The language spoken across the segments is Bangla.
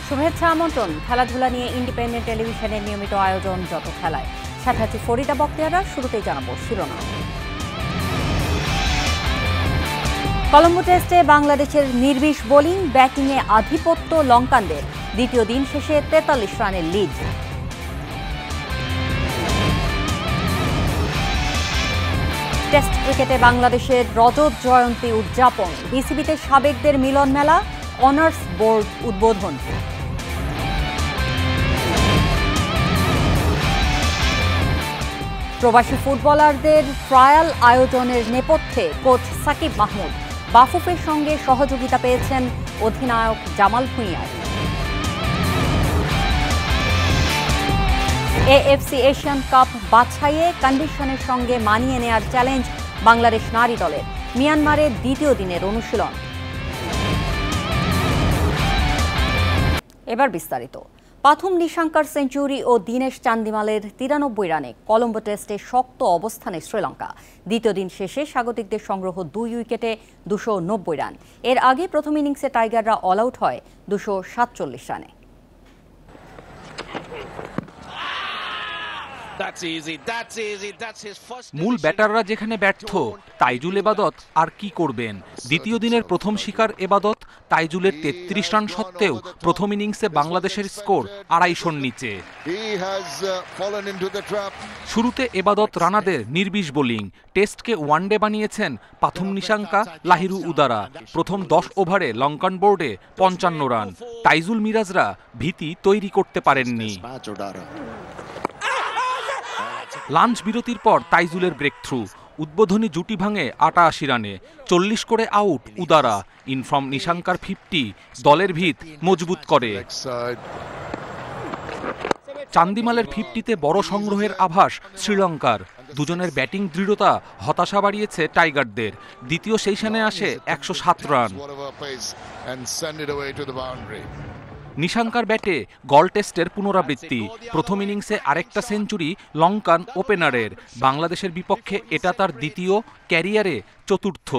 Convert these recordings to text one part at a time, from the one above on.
শুভেচ্ছা আমন্ত্রণ। খেলাধুলা নিয়ে ইন্ডিপেন্ডেন্ট টেলিভিশনের নিয়মিত আয়োজন যত খেলায়। সাথে আছি ফরিদা বক্তিয়ারা। শুরুতেই জানাবো শিরোনাম। কলম্বো টেস্টে বাংলাদেশের নির্বিষ বোলিং, ব্যাটিংয়ে আধিপত্য লঙ্কানদের। দ্বিতীয় দিন শেষে 43 রানের লিড। টেস্ট ক্রিকেটে বাংলাদেশের রজত জয়ন্তী উদযাপন। বিসিবিতে সাবেকদের মিলন মেলা, অনার্স বোর্ড উদ্বোধন। প্রবাসী ফুটবলারদের ট্রায়াল আয়োজনের নেপথ্যে কোচ সাকিব মাহমুদ। বাফুফের সঙ্গে সহযোগিতা পেয়েছেন অধিনায়ক জামাল ভুঁইয়ার। এএফসি এশিয়ান কাপ বাছাইয়ে কন্ডিশনের সঙ্গে মানিয়ে নেয়ার চ্যালেঞ্জ বাংলাদেশ নারী দলের। মিয়ানমারের দ্বিতীয় দিনের অনুশীলন। এবার বিস্তারিত। পাথুম নিশাঙ্কার সেঞ্চুরি ও দীনেশ চান্দিমালের 93 রানে কলম্বো টেস্টে শক্ত অবস্থানে শ্রীলঙ্কা। দ্বিতীয় দিন শেষে স্বাগতিকদের সংগ্রহ 2 উইকেটে 290 রান। এর আগে প্রথম ইনিংসে টাইগাররা অল আউট হয় 247 রানে। মূল ব্যাটাররা যেখানে ব্যর্থ, তাইজুল এবাদত আর কি করবেন? দ্বিতীয় দিনের প্রথম শিকার এবাদত। তাইজুলের 33 রান সত্ত্বেও প্রথম ইনিংসে বাংলাদেশের স্কোর 250-র নিচে। শুরুতে এবাদত রানাদের নির্বিষ বোলিং। টেস্টকে ওয়ানডে বানিয়েছেন পাথুম নিশাঙ্কা, লাহিরু উদারা। প্রথম 10 ওভারে লঙ্কান বোর্ডে 55 রান। তাইজুল মিরাজরা ভীতি তৈরি করতে পারেননি। লাঞ্চ বিরতির পর তাইজুলের ব্রেক থ্রু। উদ্বোধনী জুটি ভাঙে 88 রানে। 40 করে আউট উদারা। ইনফর্ম নিশাঙ্কার 50 দলের ভিত মজবুত করে। চান্দিমালের 50-তে বড় সংগ্রহের আভাস শ্রীলঙ্কার। দুজনের ব্যাটিং দৃঢ়তা হতাশা বাড়িয়েছে টাইগারদের। দ্বিতীয় সেশনে আসে 107 রান। নিশাঙ্কার ব্যাটে গল টেস্টের পুনরাবৃত্তি। প্রথম ইনিংসে আরেকটা সেঞ্চুরি লঙ্কান ওপেনারের। বাংলাদেশের বিপক্ষে এটা তার দ্বিতীয়, ক্যারিয়ারে চতুর্থ।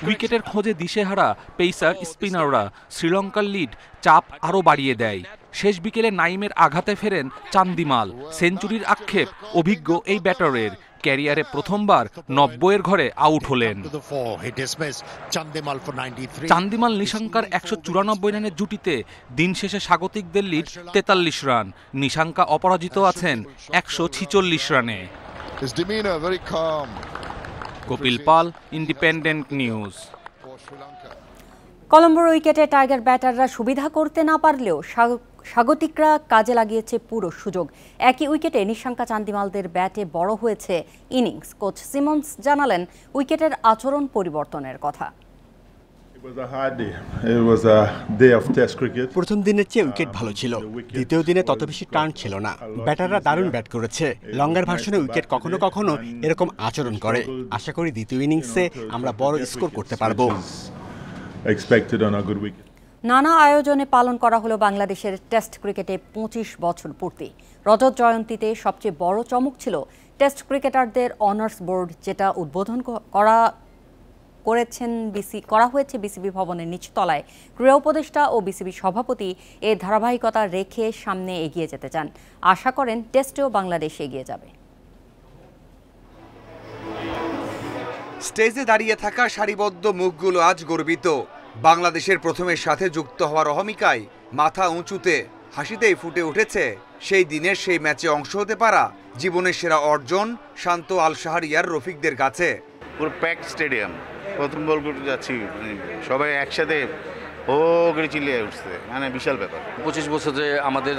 উইকেটের খোঁজে দিশেহারা পেসার স্পিনাররা। শ্রীলঙ্কার লিড চাপ আরও বাড়িয়ে দেয়। শেষ বিকেলে নাইমের আঘাতে ফেরেন চান্দিমাল। সেঞ্চুরির আক্ষেপ অভিজ্ঞ এই ব্যাটারের। ক্যারিয়ারে প্রথমবার 90-এর ঘরে আউট হলেন। চান্দিমাল নিশাঙ্কার 194 রানের জুটিতে দিন শেষে স্বাগতিকদের লিড 43 রান। নিশাঙ্কা অপরাজিত আছেন 146 রানে। কপিল পাল, ইন্ডিপেন্ডেন্ট নিউজ। কলম্বোর উইকেটে টাইগার ব্যাটাররা সুবিধা করতে না পারলেও স্বাগতিকরা কাজে লাগিয়েছে পুরো সুযোগ। একই উইকেটে নিশাঙ্কা চান্দিমালদের ব্যাটে বড় হয়েছে ইনিংস। কোচ সিমন্স জানালেন উইকেটের আচরণ পরিবর্তনের কথা। প্রথম দিনের চেয়ে উইকেট ভালো ছিল। দ্বিতীয় দিনে তত বেশি টার্ন ছিল না। ব্যাটাররা দারুণ ব্যাট করেছে। লঙ্গার ভার্সনে উইকেট কখনো কখনো এরকম আচরণ করে। আশা করি দ্বিতীয় ইনিংসে আমরা বড় স্কোর করতে পারবো। নানা আয়োজনে পালন করা হলো বাংলাদেশের টেস্ট ক্রিকেটে 25 বছর পূর্তি। রজত জয়ন্তীতে সবচেয়ে বড় চমক ছিল টেস্ট ক্রিকেটারদের অনার্স বোর্ড, যেটা উদ্বোধন করা হয়েছে বিসিবি ভবনের নিচতলায়। ক্রীড়া উপদেষ্টা ও বিসিবি সভাপতি এর ধারাবাহিকতা রেখে সামনে এগিয়ে যেতে চান। আশা করেন টেস্টেও বাংলাদেশ এগিয়ে যাবে। স্টেজে দাঁড়িয়ে থাকা সারিবদ্ধ মুখগুলো আজ গর্বিত। বাংলাদেশের প্রথমের সাথে যুক্ত হওয়ার অহমিকায় মাথা উঁচুতে, হাসিতেই ফুটে উঠেছে সেই দিনের সেই ম্যাচে অংশ হতে পারা জীবনের সেরা অর্জন শান্ত আল শাহরিয়ার রফিকদের কাছে। পুরো প্যাক স্টেডিয়াম। প্রথম বল করতে যাচ্ছি, সবাই একসাথে ও করে চিল্লিয়ে উঠছে, মানে বিশাল ব্যাপার। 25 বছর যে আমাদের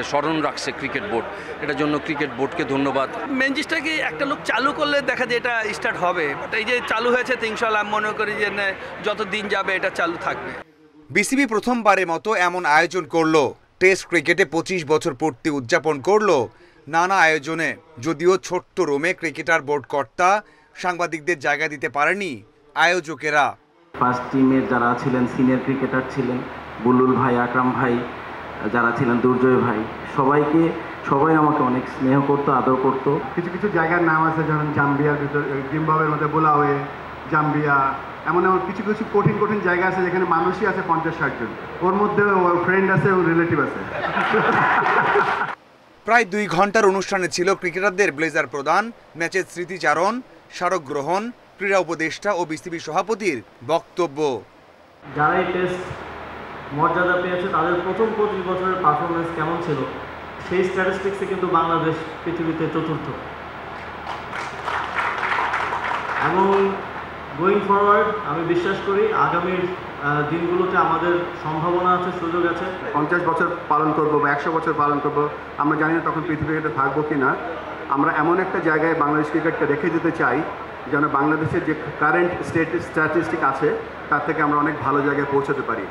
স্মরণ রাখছে ক্রিকেট বোর্ড, এটার জন্য ক্রিকেট বোর্ডকে ধন্যবাদ। ম্যাচটাকে একটা লোক চালু করলে দেখা যায় এটা স্টার্ট হবে, বাট এই যে চালু হয়েছে তো ইনশাআল্লাহ আমি মনে করি যে যত দিন যাবে এটা চালু থাকবে। বিসিবি প্রথমবারের মতো এমন আয়োজন করলো। টেস্ট ক্রিকেটে 25 বছর পূর্তি উদযাপন করলো নানা আয়োজনে। যদিও ছোট্ট রোমে ক্রিকেটার বোর্ড কর্তা সাংবাদিকদের জায়গা দিতে পারেনি আয়োজকেরা। ফার্স্ট টিমের যারা ছিলেন সিনিয়র ক্রিকেটার ছিলেন, বুলুল ভাই, আকরাম ভাই, যারা ছিলেন দুর্জয় ভাই, সবাই আমাকে অনেক স্নেহ করতো, আদর করতো। কিছু কিছু জায়গার নাম আছে, যেমন জাম্বিয়ার ভিতর, জিম্বাবুয়ের মধ্যে বুলাওয়ে, জাম্বিয়া, এমন এমন কিছু কিছু কঠিন কঠিন জায়গা আছে যেখানে মানুষই আছে 50-60 জন, ওর মধ্যে ওর ফ্রেন্ড আছে, ওর রিলেটিভ আছে। প্রায় 2 ঘন্টার অনুষ্ঠানে ছিল ক্রিকেটারদের ব্লেজার প্রদান, ম্যাচের স্মৃতিচারণ, স্মারক গ্রহণ, ক্রীড়া উপদেষ্টা ও বিসিবি সভাপতির বক্তব্য। যারা এই টেস্ট মর্যাদা পেয়েছে তাদের প্রথম 25 বছরের পারফরমেন্স কেমন ছিল সেই স্ট্যাটিস্টিক্সে কিন্তু বাংলাদেশ পৃথিবীতে চতুর্থ। এবং গোয়িং ফরওয়ার্ড আমি বিশ্বাস করি আগামীর দিনগুলোতে আমাদের সম্ভাবনা আছে, সুযোগ আছে। 50 বছর পালন করব বা 100 বছর পালন করব, আমরা জানি না তখন পৃথিবীতে থাকবো কি না। আমরা এমন একটা জায়গায় বাংলাদেশ ক্রিকেটকে রেখে যেতে চাই যেন বাংলাদেশের যে কারেন্ট স্ট্যাটিস্টিক আছে তার থেকে আমরা অনেক ভালো জায়গায় পৌঁছাতে পারি।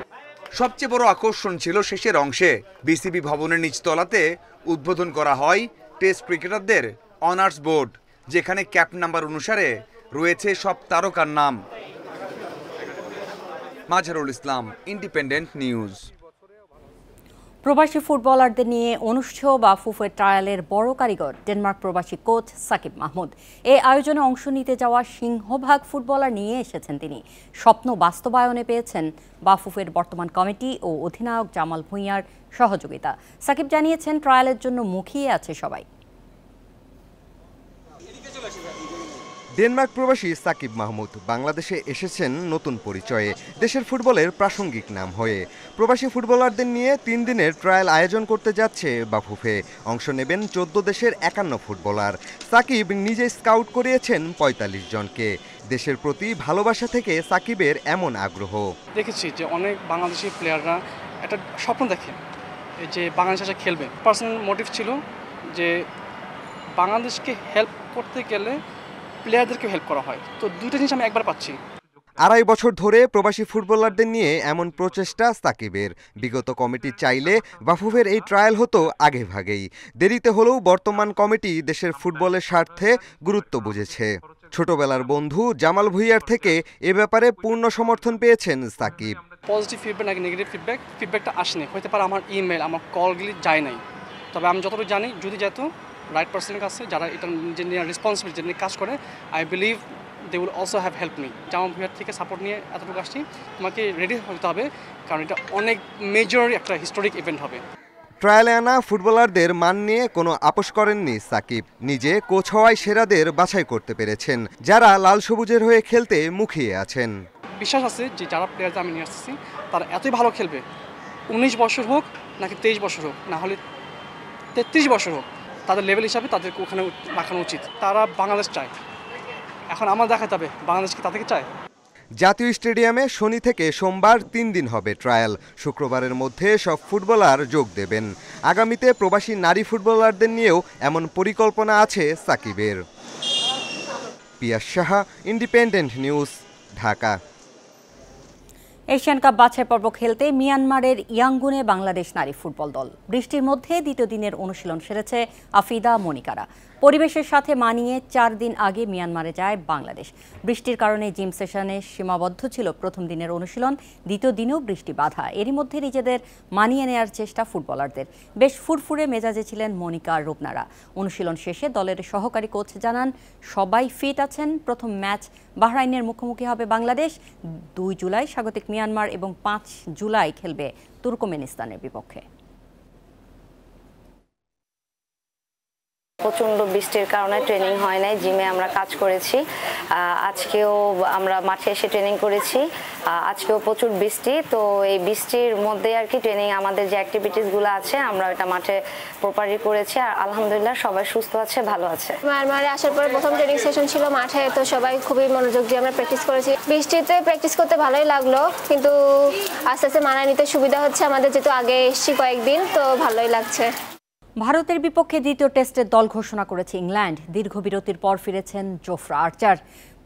সবচেয়ে বড় আকর্ষণ ছিল শেষের অংশে বিসিবি ভবনের নিচতলাতে উদ্বোধন করা হয় টেস্ট ক্রিকেটারদের অনার্স বোর্ড, যেখানে ক্যাপ নাম্বার অনুসারে রয়েছে সব তারকার নাম। Mazharul Islam, independent news. প্রবাসী ফুটবলারদের নিয়ে অনুষ্ঠেয় বাফুফের ট্রায়ালের বড় কারিগর ডেনমার্ক প্রবাসী কোচ সাকিব মাহমুদ। এই আয়োজনে অংশ নিতে যাওয়া সিংহভাগ ফুটবলার নিয়ে এসেছেন তিনি। স্বপ্ন বাস্তবায়নে পেয়েছেন বাফুফের বর্তমান কমিটি ও অধিনায়ক জামাল ভুঁইয়ার সহযোগিতা। সাকিব জানিয়েছেন ট্রায়ালের জন্য মুখিয়ে আছে সবাই। ডেনমার্ক প্রবাসী সাকিব মাহমুদ বাংলাদেশে এসেছেন নতুন পরিচয়ে, দেশের ফুটবলের প্রাসঙ্গিক নাম হয়ে। প্রবাসী ফুটবলারদের নিয়ে 3 দিনের ট্রায়াল আয়োজন করতে যাচ্ছে বাফুফে। অংশ নেবেন 14 দেশের 51 ফুটবলার। সাকিব নিজে স্কাউট করিয়েছেন 45 জনকে। দেশের প্রতি ভালোবাসা থেকে সাকিবের এমন আগ্রহ। দেখেছি যে অনেক বাংলাদেশি প্লেয়াররা একটা স্বপ্ন দেখে যে বাংলাদেশ এসে খেলবে। পার্সোনাল মোটিভ ছিল যে বাংলাদেশকে হেল্প করতে গেলে প্লেয়ারদেরকে হেল্প করা হয়, তো দুটো জিনিস আমি একবার পাচ্ছি। 2.5 বছর ধরে প্রবাসী ফুটবলারদের নিয়ে এমন প্রচেষ্টা সাকিবের। বিগত কমিটি চাইলে বাফুফের এই ট্রায়াল হতো আগে ভাগেই। দেরিতে হলেও বর্তমান কমিটি দেশের ফুটবলের স্বার্থে গুরুত্ব বুঝেছে। ছোটবেলার বন্ধু জামাল ভুঁইয়ার থেকে এ ব্যাপারে পূর্ণ সমর্থন পেয়েছেন সাকিব। পজিটিভ ফিডব্যাক নাকি নেগেটিভ ফিডব্যাকটা আসেনি, হতে পারে আমার ইমেল, আমার কলগুলি যায় নাই। তবে আমি যতটুকু জানি যদি যেত রাইট পার্সনের কাছে যারা এটা নিজে নিয়ে রেসপন্সিবিলিটি যে নিয়ে কাজ করে, I believe they will also have help me. Jamal ভুঁইয়ার থেকে সাপোর্ট নিয়ে এতটুকু আসছি, তোমাকে রেডি হতে হবে কারণ এটা অনেক মেজর একটা হিস্টোরিক ইভেন্ট হবে। ট্রায়ালে আনা ফুটবলারদের মান নিয়ে কোনো আপোষ করেননি সাকিব। নিজে কোচ হওয়ায় সেরাদের বাছাই করতে পেরেছেন, যারা লাল সবুজের হয়ে খেলতে মুখিয়ে আছেন। বিশ্বাস আছে যে যারা প্লেয়ার আমি নিয়ে আসছি তারা এতই ভালো খেলবে, 19 বছর হোক নাকি 23 বছর হোক, না হলে 33 বছর হোক, তাদের লেভেল হিসাবে তাদেরকে ওখানে রাখানো উচিত। তারা বাংলাদেশ চায়, এখন আমার দেখাতে হবে বাংলাদেশ কি তাদেরকে চায়। জাতীয় স্টেডিয়ামে শনি থেকে সোমবার 3 দিন হবে ট্রায়াল। শুক্রবারের মধ্যে সব ফুটবলার যোগ দেবেন। আগামীতে প্রবাসী নারী ফুটবলারদের নিয়েও এমন পরিকল্পনা আছে সাকিবের। Piyas Saha, independent news, Dhaka. Asian cup বাছাই পর্ব খেলতে মিয়ানমারের ইয়াঙ্গুনে বাংলাদেশ নারী ফুটবল দল। বৃষ্টির মধ্যে দ্বিতীয় দিনের অনুশীলন সেরেছে আফিদা মনিকারা। পরিবেশের সাথে মানিয়ে 4 দিন আগে মিয়ানমারে যায় বাংলাদেশ। বৃষ্টির কারণে জিম সেশনে সীমাবদ্ধ ছিল প্রথম দিনের অনুশীলন, দ্বিতীয় দিনেও বৃষ্টি বাধা। এরই মধ্যে নিজেদের মানিয়ে নেওয়ার চেষ্টা ফুটবলারদের। বেশ ফুরফুরে মেজাজে ছিলেন মনিকা আর রূপনারা। অনুশীলন শেষে দলের সহকারী কোচ জানান সবাই ফিট আছেন। প্রথম ম্যাচ বাহরাইনের মুখোমুখি হবে বাংলাদেশ। 2 জুলাই স্বাগতিক মিয়ানমার এবং 5 জুলাই খেলবে তুর্কমেনিস্তানের বিপক্ষে। প্রচণ্ড বৃষ্টির কারণে ট্রেনিং হয় নাই, জিমে আমরা কাজ করেছি। আজকেও আমরা মাঠে এসে ট্রেনিং করেছি। আজকেও প্রচুর বৃষ্টি, তো এই বৃষ্টির মধ্যে আর কি ট্রেনিং আমাদের যে অ্যাক্টিভিটিসগুলো আছে আমরা এটা মাঠে প্রপারলি করেছি। আর আলহামদুলিল্লাহ সবাই সুস্থ আছে, ভালো আছে। মিয়ানমারে আসার পরে প্রথম ট্রেনিং সেশন ছিল মাঠে, তো সবাই খুবই মনোযোগ দিয়ে আমরা প্র্যাকটিস করেছি। বৃষ্টিতে প্র্যাকটিস করতে ভালোই লাগলো, কিন্তু আস্তে আস্তে মানায় নিতে সুবিধা হচ্ছে আমাদের, যেহেতু আগে এসেছি কয়েকদিন, তো ভালোই লাগছে। ভারতের বিপক্ষে দ্বিতীয় টেস্টের দল ঘোষণা করেছে ইংল্যান্ড। দীর্ঘ বিরতির পর ফিরেছেন জোফরা আর্চার।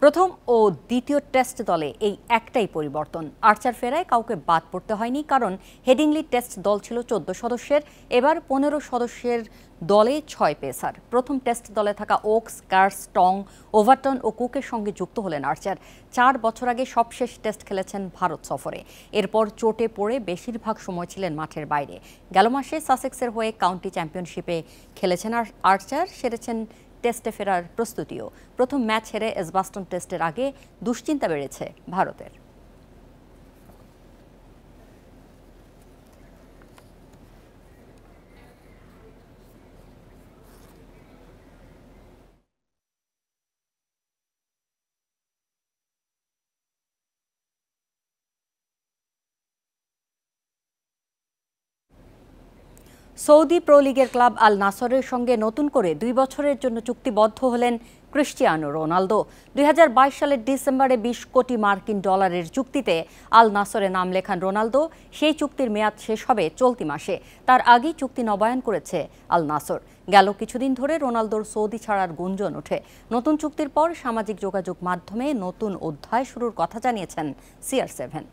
প্রথম ও দ্বিতীয় টেস্ট দলে এই একটাই পরিবর্তন। আর্চার ফেরায় কাউকে বাদ পড়তে হয়নি, কারণ হেডিংলি টেস্ট দল ছিল 14 সদস্যের, এবার 15 সদস্যের দলে 6 পেসার। প্রথম টেস্ট দলে থাকা ওকস, কার্স, টং, ওভারটন ও কুকের সঙ্গে যুক্ত হলেন আর্চার। 4 বছর আগে সবশেষ টেস্ট খেলেছেন ভারত সফরে। এরপর চোটে পড়ে বেশিরভাগ সময় ছিলেন মাঠের বাইরে। গেল মাসে সাসেক্সের হয়ে কাউন্টি চ্যাম্পিয়নশিপে খেলেছেন আর্চার, সেরেছেন টেস্টে ফেরার প্রস্তুতিও। প্রথম ম্যাচ হেরে এজবাস্টন টেস্টের আগে দুশ্চিন্তা বেড়েছে ভারতের। সৌদি প্রো লিগের ক্লাব আল নাসরের সঙ্গে নতুন করে 2 বছরের জন্য চুক্তিবদ্ধ হলেন ক্রিস্টিয়ানো রোনালদো। 2022 সালের ডিসেম্বরে 20 কোটি মার্কিন ডলারের চুক্তিতে আল নাসরে নাম লেখান রোনালদো। সেই চুক্তির মেয়াদ শেষ হবে চলতি মাসে। তার আগেই চুক্তি নবায়ন করেছে আল নাসর। গেল কিছুদিন ধরে রোনালদোর সৌদি ছাড়ার গুঞ্জন ওঠে। নতুন চুক্তির পর সামাজিক যোগাযোগ মাধ্যমে নতুন অধ্যায় শুরুর কথা জানিয়েছেন CR7।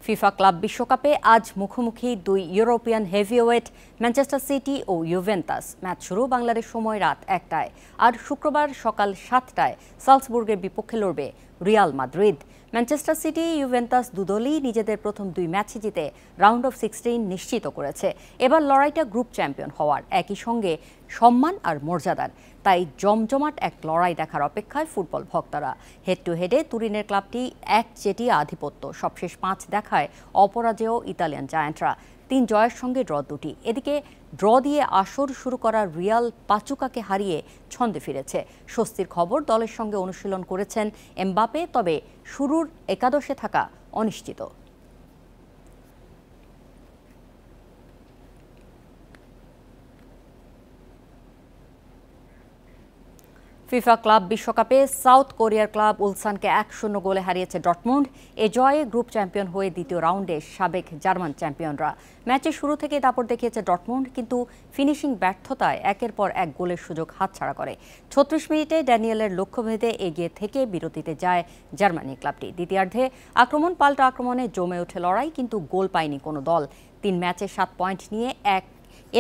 ফিফা ক্লাব বিশ্বকাপে আজ মুখোমুখি 2 ইউরোপিয়ান হেভিওয়েট ম্যানচেস্টার সিটি ও ইউভেন্টাস। ম্যাচ শুরু বাংলাদেশ সময় রাত 1টায়। আর শুক্রবার সকাল 7টায় সালসবুর্গের বিপক্ষে লড়বে Real Madrid. Manchester City Juventus দুদলই নিজেদের প্রথম 2 ম্যাচে জিতে রাউন্ড অফ 16 নিশ্চিত করেছে। এবার লড়াইটা গ্রুপ চ্যাম্পিয়ন হওয়ার, একই সঙ্গে সম্মান আর মর্যাদার। তাই জমজমাট এক লড়াই দেখার অপেক্ষায় ফুটবল ভক্তরা। হেড টু হেডে তুরিনের ক্লাবটি একচেটিয়া আধিপত্য। সবশেষ 5 দেখায় অপরাজেয় ইতালিয়ান জায়ান্টরা। 3 জয়ের সঙ্গে ড্র 2টি। এদিকে ড্র দিয়ে আসর শুরু করা রিয়াল পাচুকাকে হারিয়ে ছন্দে ফিরেছে। স্বস্তির খবর, দলের সঙ্গে অনুশীলন করেছেন এমবাপে, তবে শুরুর একাদশে থাকা অনিশ্চিত। ফিফা ক্লাব বিশ্বকাপে সাউথ কোরিয়ার ক্লাব উলসানকে 1-0 গোলে হারিয়েছে ডর্টমুন্ড। এ জয়ে গ্রুপ চ্যাম্পিয়ন হয়ে দ্বিতীয় রাউন্ডে সাবেক জার্মান চ্যাম্পিয়নরা। ম্যাচের শুরু থেকে দাপট দেখিয়েছে ডর্টমুন্ড, কিন্তু ফিনিশিং ব্যর্থতায় একের পর এক গোলের সুযোগ হাতছাড়া করে। 36 মিনিটে ড্যানিয়েলের লক্ষ্যভেদে এগিয়ে থেকে বিরতিতে যায় জার্মানি ক্লাবটি। দ্বিতীয়ার্ধে আক্রমণ পাল্টা আক্রমণে জমে ওঠে লড়াই, কিন্তু গোল পায়নি কোনো দল। 3 ম্যাচে 7 পয়েন্ট নিয়ে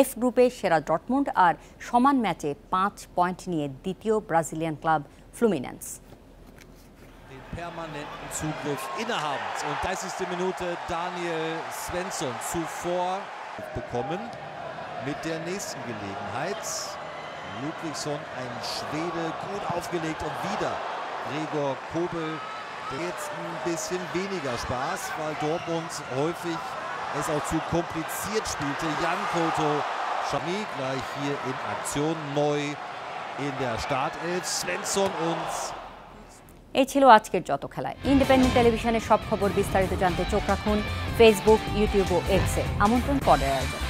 এফ গ্রুপে সেরা ডর্টমুন্ড আর সমান ম্যাচে 5 পয়েন্ট নিয়ে দ্বিতীয় Brazilian club Fluminense. Permanenten Zugriff innehabend. Und das ist die Minute Daniel Svensson zuvor bekommen mit der nächsten Gelegenheit. Ludwigsson, ein Schwede, gut aufgelegt und wieder Gregor Kobel. Jetzt ein bisschen weniger Spaß, weil Dortmund häufig es auch zu kompliziert spielte. Jan Koto Schami gleich hier in Aktion, neu in der Startelf. Svensson und এই ছিল আজকের যত খেলায়। ইন্ডিপেন্ডেন্ট টেলিভিশনের সব খবর বিস্তারিত জানতে চোখ রাখুন ফেসবুক, ইউটিউব ও এক্সে। আমন্ত্রণ পরের আয়োজন।